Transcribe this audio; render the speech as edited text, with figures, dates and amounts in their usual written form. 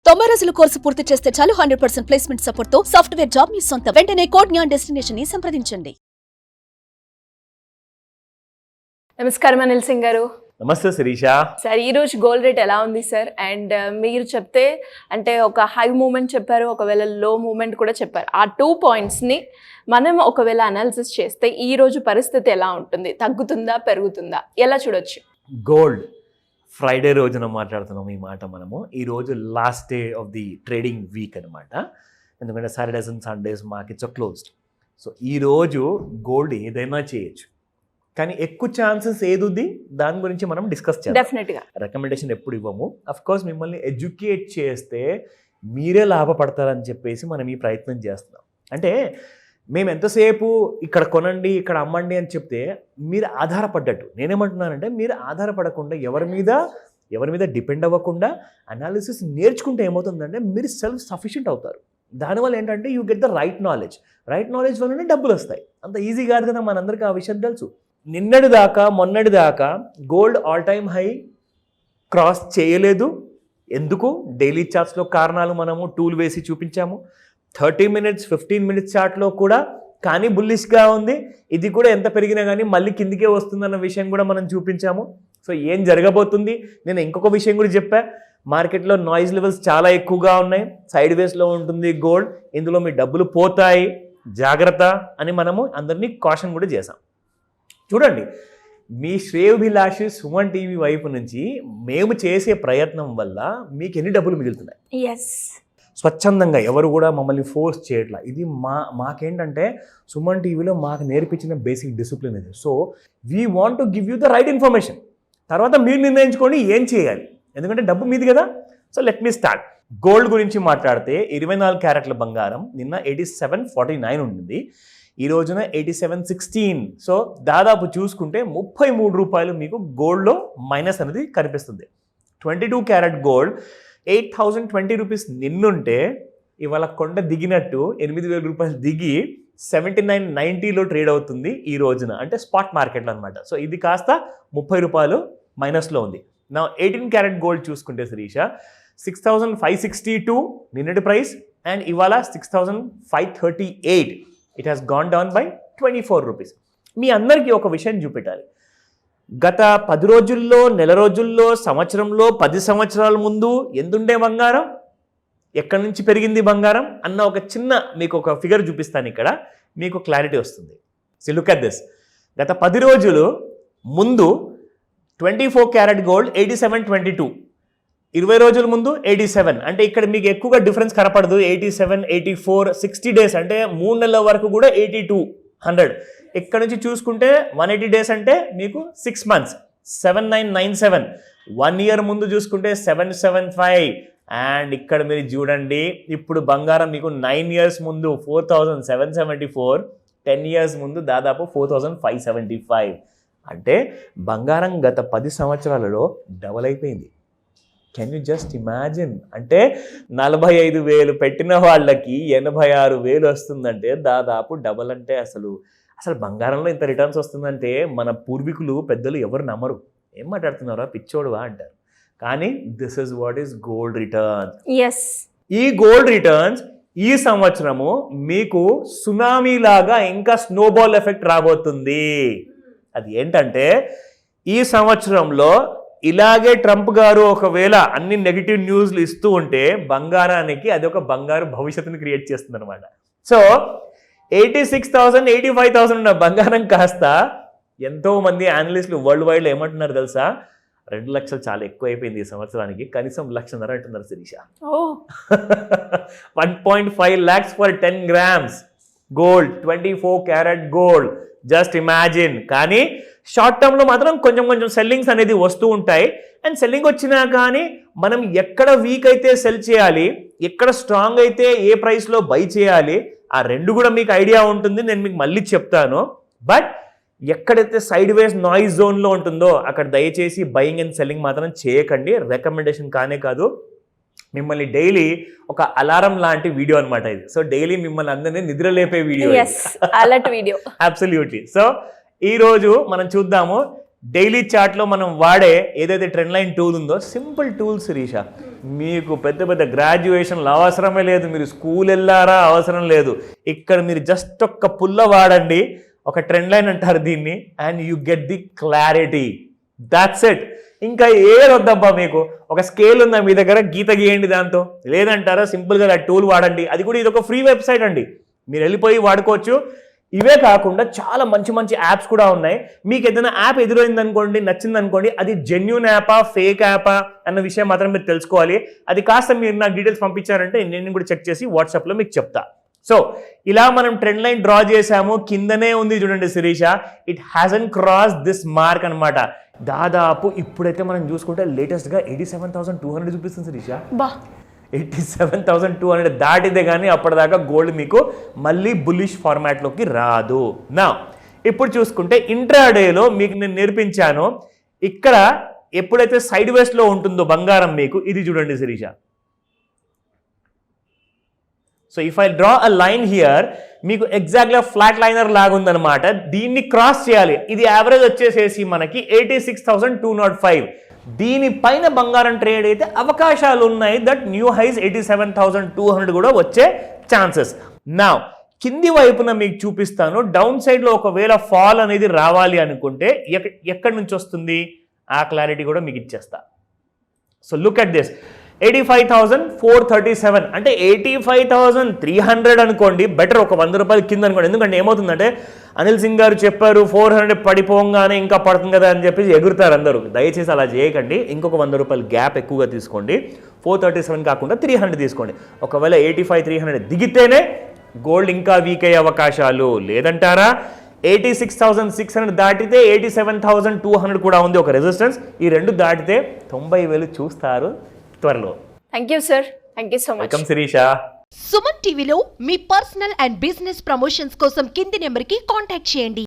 90 రోజుల కోర్సు పూర్తి చేస్తే చాలు 100% ప్లేస్మెంట్ సపోర్ట్ తో సాఫ్ట్వేర్ జాబ్ మీ సొంతం. వెంటనే కోడ్ జ్ఞాన్ డెస్టినేషన్ ని సంప్రదించండి. నమస్కారం అనిల్ సింగ్ గారు. నమస్తే శిరీష. సార్ ఈ రోజు గోల్డ్ రేట్ ఎలా ఉంది సార్? అండ్ మీరు చెప్తే అంటే ఒక హై మూమెంట్ చెప్పారు, ఒకవేళ లో మూమెంట్ కూడా చెప్పారు. ఆ 2 పాయింట్స్ని మనం ఒకవేళ అనాలిసిస్ చేస్తే ఈ రోజు పరిస్థితి ఎలా ఉంటుంది? తగ్గుతుందా, పెరుగుతుందా, ఎలా చూడొచ్చు? గోల్డ్ ఫ్రైడే రోజున మాట్లాడుతున్నాం ఈ మాట మనము. ఈరోజు last day of the trading week అనమాట. ఎందుకంటే Saturdays and Sundays markets are closed. So ఈరోజు గోల్డ్ ఏదైనా చేయొచ్చు, కానీ ఎక్కువ ఛాన్సెస్ ఏది దాని గురించి మనం డిస్కస్ చేయాలి. డెఫినెట్గా రికమెండేషన్ ఎప్పుడు ఇవ్వము. అఫ్ కోర్స్ మిమ్మల్ని ఎడ్యుకేట్ చేస్తే మీరే లాభపడతారని చెప్పేసి మనం ఈ ప్రయత్నం చేస్తున్నాం. అంటే మేము ఎంతసేపు ఇక్కడ కొనండి, ఇక్కడ అమ్మండి అని చెప్తే మీరు ఆధారపడ్డట్టు. నేనేమంటున్నానంటే మీరు ఆధారపడకుండా ఎవరి మీద డిపెండ్ అవ్వకుండా అనాలిసిస్ నేర్చుకుంటే ఏమవుతుందంటే మీరు సెల్ఫ్ సఫిషియెంట్ అవుతారు. దానివల్ల ఏంటంటే you get the right knowledge వల్లనే డబ్బులు వస్తాయి. అంత ఈజీ కాదు కదా, మనందరికీ ఆ విషయం తెలుసు. మొన్నటి దాకా gold all time high cross చేయలేదు. ఎందుకు? డైలీ చార్ట్స్లో కారణాలు మనము టూల్ వేసి చూపించాము. 30 minutes 15 minutes చార్ట్లో కూడా కానీ బుల్లిష్గా ఉంది. ఇది కూడా ఎంత పెరిగినా కానీ మళ్ళీ కిందికే వస్తుందన్న విషయం కూడా మనం చూపించాము. సో ఏం జరగబోతుంది? నేను ఇంకొక విషయం కూడా చెప్పా. మార్కెట్లో నాయిస్ లెవెల్స్ చాలా ఎక్కువగా ఉన్నాయి, సైడ్ వేస్లో ఉంటుంది గోల్డ్, ఇందులో మీ డబ్బులు పోతాయి, జాగ్రత్త అని మనము అందరినీ కాషన్ కూడా చేసాం. చూడండి, మీ శ్రేయోభిలాషి సుమన్ టీవీ వైపు నుంచి మేము చేసే ప్రయత్నం వల్ల మీకు ఎన్ని డబ్బులు మిగులుతున్నాయి? ఎస్, స్వచ్ఛందంగా ఎవరు కూడా మమ్మల్ని ఫోర్స్ చేయట్లా. ఇది మాకేంటంటే సుమన్ టీవీలో మాకు నేర్పించిన బేసిక్ డిసిప్లిన్ ఇది. So we want to give you the right information. తర్వాత మీరు నిర్ణయించుకోండి ఏం చేయాలి, ఎందుకంటే డబ్బు మీది కదా. So let me start. Gold గురించి మాట్లాడితే 24 క్యారెట్ల బంగారం నిన్న 87.49 ఉంటుంది, ఈ రోజున 87.16. సో దాదాపు చూసుకుంటే 33 రూపాయలు మీకు గోల్డ్లో మైనస్ అనేది కనిపిస్తుంది. 22 క్యారెట్ గోల్డ్ 8,020 రూపీస్ నిన్నుంటే ఇవాళ కొండ దిగినట్టు 8,000 రూపాయలు దిగి 79.90లో ట్రేడ్ అవుతుంది ఈ రోజున, అంటే స్పాట్ మార్కెట్లో అనమాట. సో ఇది కాస్త 30 రూపాయలు మైనస్లో ఉంది. నా 18 క్యారెట్ గోల్డ్ చూసుకుంటే శిరీష 6,562 నిన్నటి ప్రైస్, అండ్ ఇవాళ 6,538. It has gone down by 24 rupees. మీ అందరికీ ఒక విషయం చూపెట్టాలి. గత 10 రోజుల్లో, నెల రోజుల్లో, సంవత్సరంలో, 10 సంవత్సరాల ముందు ఎంతుండే బంగారం, ఎక్కడి నుంచి పెరిగింది బంగారం అన్న ఒక చిన్న మీకు ఒక ఫిగర్ చూపిస్తాను. ఇక్కడ మీకు క్లారిటీ వస్తుంది. So look at this. గత 10 రోజులు ముందు 24 క్యారెట్ గోల్డ్ 87.22, 20 రోజుల ముందు 87. అంటే ఇక్కడ మీకు ఎక్కువగా డిఫరెన్స్ కనపడదు. 87, 84, 60 డేస్ అంటే 3 నెలల వరకు కూడా 82, 100. ఇక్కడ నుంచి చూసుకుంటే 180 డేస్ అంటే మీకు 6 months 7997. 1 year ముందు చూసుకుంటే 775. అండ్ ఇక్కడ మీరు చూడండి, ఇప్పుడు బంగారం మీకు 9 years ముందు 4,774, 10 years ముందు దాదాపు 4,575. అంటే బంగారం గత 10 సంవత్సరాలలో డబల్ అయిపోయింది. Can you just imagine? అంటే 45,000 పెట్టిన వాళ్ళకి 86,000 వస్తుందంటే దాదాపు డబల్. అంటే అసలు బంగారంలో ఇంత రిటర్న్స్ వస్తుందంటే మన పూర్వీకులు పెద్దలు ఎవరు నమ్మరు. ఏం మాట్లాడుతున్నారా, పిచ్చోడువా అంటారు. కానీ this is what is gold returns. Yes, ఈ గోల్డ్ రిటర్న్స్ ఈ సంవత్సరము మీకు సునామీ లాగా ఇంకా స్నోబాల్ ఎఫెక్ట్ రాబోతుంది. అది ఏంటంటే ఈ సంవత్సరంలో ఇలాగే ట్రంప్ గారు ఒకవేళ అన్ని నెగిటివ్ న్యూస్లు ఇస్తూ ఉంటే బంగారానికి అది ఒక బంగారు భవిష్యత్తుని క్రియేట్ చేస్తుంది అనమాట. సో 86,000, 85,000 ఉన్న బంగారం కాస్త ఎంతో మంది అనలిస్టులు వరల్డ్ వైడ్లో ఏమంటున్నారు తెలుసా? 2 లక్షలు చాలా ఎక్కువ అయిపోయింది ఈ సంవత్సరానికి, కనీసం 1,50,000 అంటున్నారు Sirisha. 1.5 lakhs for 10 grams gold, 24 carat gold. Just imagine. కానీ షార్ట్ టర్మ్లో మాత్రం కొంచెం సెల్లింగ్స్ అనేది వస్తూ ఉంటాయి. అండ్ సెల్లింగ్ వచ్చినా కానీ మనం ఎక్కడ వీక్ అయితే సెల్ చేయాలి, ఎక్కడ స్ట్రాంగ్ అయితే ఏ ప్రైస్లో బై చేయాలి, ఆ రెండు కూడా మీకు ఐడియా ఉంటుంది. నేను మీకు మళ్ళీ చెప్తాను. బట్ ఎక్కడైతే సైడ్ వేస్ నాయిస్ జోన్లో ఉంటుందో అక్కడ దయచేసి బయింగ్ అండ్ సెల్లింగ్ మాత్రం చేయకండి. రికమెండేషన్ కానే కాదు, మిమ్మల్ని డైలీ ఒక అలారం లాంటి వీడియో అనమాట ఇది. సో డైలీ మిమ్మల్ని అందరినీ నిద్రలేపే వీడియో. అబ్సల్యూట్లీ. సో ఈ రోజు మనం చూద్దాము డైలీ చార్ట్లో మనం వాడే ఏదైతే ట్రెండ్ లైన్ టూల్ ఉందో, సింపుల్ టూల్ శిరీష. మీకు పెద్ద పెద్ద గ్రాడ్యుయేషన్లు అవసరమే లేదు, మీరు స్కూల్ వెళ్ళారా అవసరం లేదు. ఇక్కడ మీరు జస్ట్ ఒక్క పుల్ల వాడండి, ఒక ట్రెండ్ లైన్ అంటారు దీన్ని, and you get the clarity. That's it. ఇంకా ఏది వద్దబ్బా మీకు. ఒక స్కేల్ ఉందా మీ దగ్గర, గీత గీయండి దాంతో. లేదంటారా సింపుల్గా ఆ టూల్ వాడండి. అది కూడా ఇది ఒక ఫ్రీ వెబ్సైట్ అండి, మీరు వెళ్ళిపోయి వాడుకోవచ్చు. ఇవే కాకుండా చాలా మంచి మంచి యాప్స్ కూడా ఉన్నాయి. మీకు ఏదైనా యాప్ ఎదురైంది అనుకోండి, నచ్చింది అనుకోండి, అది జెన్యూన్ యాపా ఫేక్ యాపా అన్న విషయం మాత్రం మీరు తెలుసుకోవాలి. అది కాస్త మీరు నాకు డీటెయిల్స్ పంపించారంటే నేను కూడా చెక్ చేసి వాట్సాప్లో మీకు చెప్తా. సో ఇలా మనం ట్రెండ్ లైన్ డ్రా చేసాము. కిందనే ఉంది చూడండి Sirisha, it has gone cross this mark అనమాట. దాదాపు ఇప్పుడైతే మనం చూసుకుంటే లేటెస్ట్గా 87,200 చూపిస్తుంది శిరీష. బా 87,200 దాటితే కానీ అప్పటిదాకా గోల్డ్ మీకు మళ్ళీ బుల్లిష్ ఫార్మాట్లోకి రాదు. నా ఇప్పుడు చూసుకుంటే ఇంట్రాడేలో మీకు నేను నేర్పించాను. ఇక్కడ ఎప్పుడైతే సైడ్ వేస్ట్లో ఉంటుందో బంగారం మీకు, ఇది చూడండి Sirisha. So if I draw a line here, మీకు ఎగ్జాక్ట్గా ఫ్లాట్ లైనర్ లాగా ఉందన్నమాట. దీన్ని క్రాస్ చేయాలి. ఇది యావరేజ్ వచ్చేసేసి మనకి 86,205. దీనిపైన బంగారం ట్రేడ్ అయితే అవకాశాలు ఉన్నాయి. దట్ న్యూ హైస్ 87,200 కూడా వచ్చే ఛాన్సెస్. నా కింది వైపున మీకు చూపిస్తాను. డౌన్ సైడ్లో ఒకవేళ ఫాల్ అనేది రావాలి అనుకుంటే ఎక్కడి నుంచి వస్తుంది ఆ క్లారిటీ కూడా మీకు ఇచ్చేస్తా. సో లుక్ అట్ దిస్, 85,437 అంటే 85,300 అనుకోండి. బెటర్ ఒక 100 రూపాయలు కింద అనుకోండి. ఎందుకంటే ఏమవుతుందంటే అనిల్ సింగ్ గారు చెప్పారు 400 పడిపోగానే ఇంకా పడుతుంది కదా అని చెప్పేసి ఎగురుతారు అందరూ. దయచేసి అలా చేయకండి. ఇంకొక 100 రూపాయలు గ్యాప్ ఎక్కువగా తీసుకోండి. 437 కాకుండా 300 తీసుకోండి. ఒకవేళ 85,300 దిగితేనే గోల్డ్ ఇంకా వీక్ అయ్యే అవకాశాలు లేదంటారా. 86,600 దాటితే 87,200 కూడా ఉంది ఒక రెసిస్టెన్స్. ఈ రెండు దాటితే 90,000 చూస్తారు త్వరలో. Thank you sir, thank you so much. Welcome Sirisha. Suman టీవీలో మీ పర్సనల్ అండ్ బిజినెస్ ప్రమోషన్స్ కోసం కింది నెంబర్కి కాంటాక్ట్ చేయండి.